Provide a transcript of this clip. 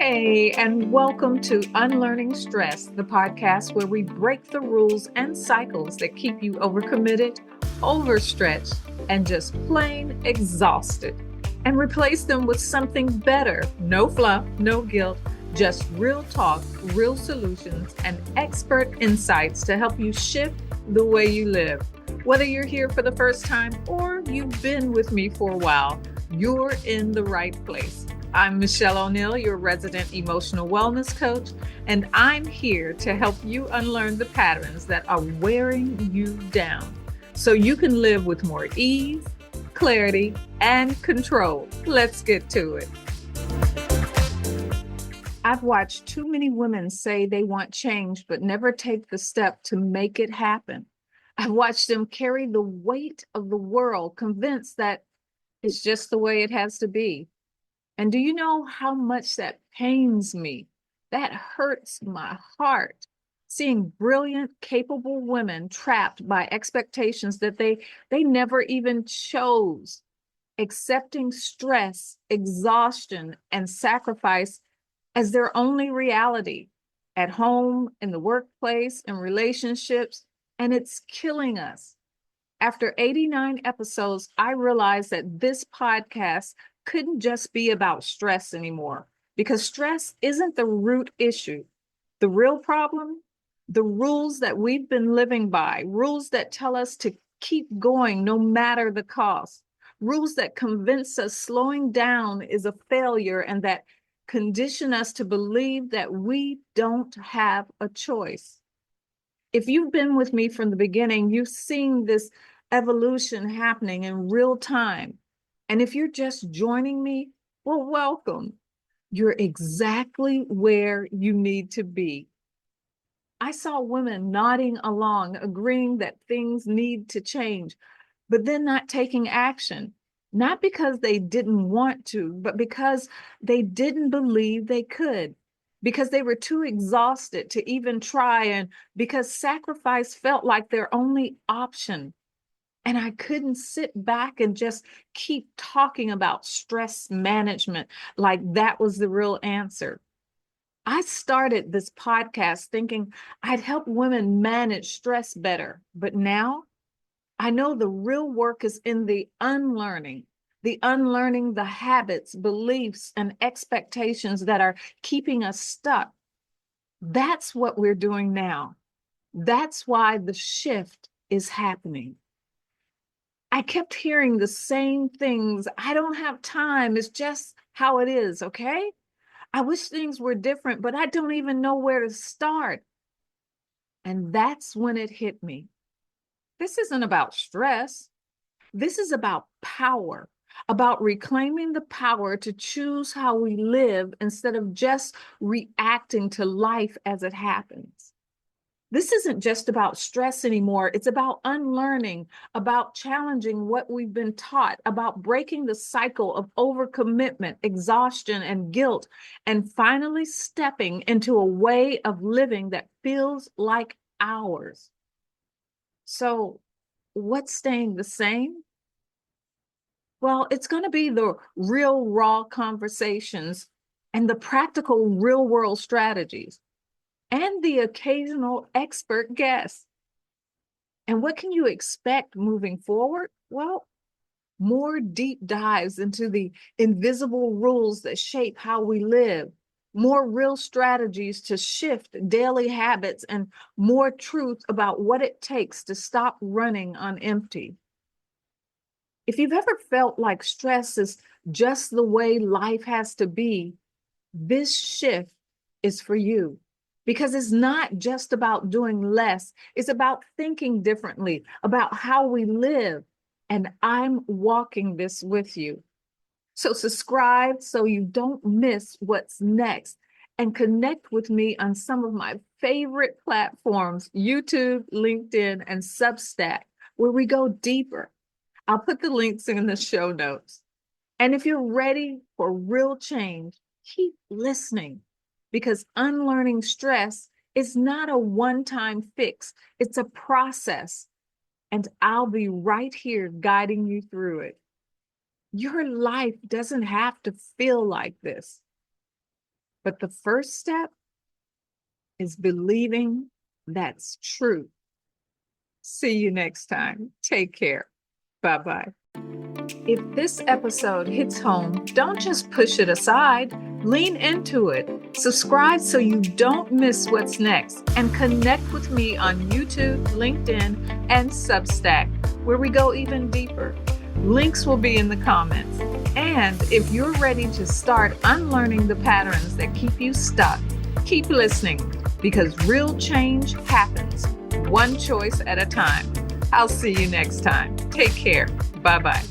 Hey, and welcome to Unlearning Stress, the podcast where we break the rules and cycles that keep you overcommitted, overstretched, and just plain exhausted, and replace them with something better. No fluff, no guilt, just real talk, real solutions, and expert insights to help you shift the way you live. Whether you're here for the first time or you've been with me for a while, you're in the right place. I'm Michelle O'Neill, your resident emotional wellness coach, and I'm here to help you unlearn the patterns that are wearing you down so you can live with more ease, clarity, and control. Let's get to it. I've watched too many women say they want change, but never take the step to make it happen. I've watched them carry the weight of the world, convinced that it's just the way it has to be. And do you know how much that pains me? That hurts my heart. Seeing brilliant, capable women trapped by expectations that they never even chose, accepting stress, exhaustion, and sacrifice as their only reality at home, in the workplace, in relationships, and it's killing us. After 89 episodes, I realized that this podcast couldn't just be about stress anymore because stress isn't the root issue. The real problem, the rules that we've been living by, rules that tell us to keep going no matter the cost, rules that convince us slowing down is a failure and that condition us to believe that we don't have a choice. If you've been with me from the beginning, you've seen this evolution happening in real time. And if you're just joining me, well, welcome. You're exactly where you need to be. I saw women nodding along, agreeing that things need to change, but then not taking action, not because they didn't want to, but because they didn't believe they could, because they were too exhausted to even try, and because sacrifice felt like their only option. And I couldn't sit back and just keep talking about stress management like that was the real answer. I started this podcast thinking I'd help women manage stress better, but now I know the real work is in the unlearning the habits, beliefs, and expectations that are keeping us stuck. That's what we're doing now. That's why the shift is happening. I kept hearing the same things. I don't have time. It's just how it is, okay? I wish things were different, but I don't even know where to start. And that's when it hit me. This isn't about stress. This is about power, about reclaiming the power to choose how we live instead of just reacting to life as it happens. This isn't just about stress anymore. It's about unlearning, about challenging what we've been taught, about breaking the cycle of overcommitment, exhaustion, and guilt, and finally stepping into a way of living that feels like ours. So, what's staying the same? Well, it's going to be the real, raw conversations and the practical, real world strategies and the occasional expert guest. And what can you expect moving forward? Well, more deep dives into the invisible rules that shape how we live, more real strategies to shift daily habits, and more truth about what it takes to stop running on empty. If you've ever felt like stress is just the way life has to be, this shift is for you because it's not just about doing less. It's about thinking differently about how we live. And I'm walking this with you. So subscribe so you don't miss what's next and connect with me on some of my favorite platforms, YouTube, LinkedIn, and Substack, where we go deeper. I'll put the links in the show notes. And if you're ready for real change, keep listening because unlearning stress is not a one-time fix. It's a process. And I'll be right here guiding you through it. Your life doesn't have to feel like this. But the first step is believing that's true. See you next time. Take care. Bye-bye. If this episode hits home, don't just push it aside. Lean into it. Subscribe so you don't miss what's next. And connect with me on YouTube, LinkedIn, and Substack, where we go even deeper. Links will be in the comments. And if you're ready to start unlearning the patterns that keep you stuck, keep listening, because real change happens one choice at a time. I'll see you next time. Take care. Bye-bye.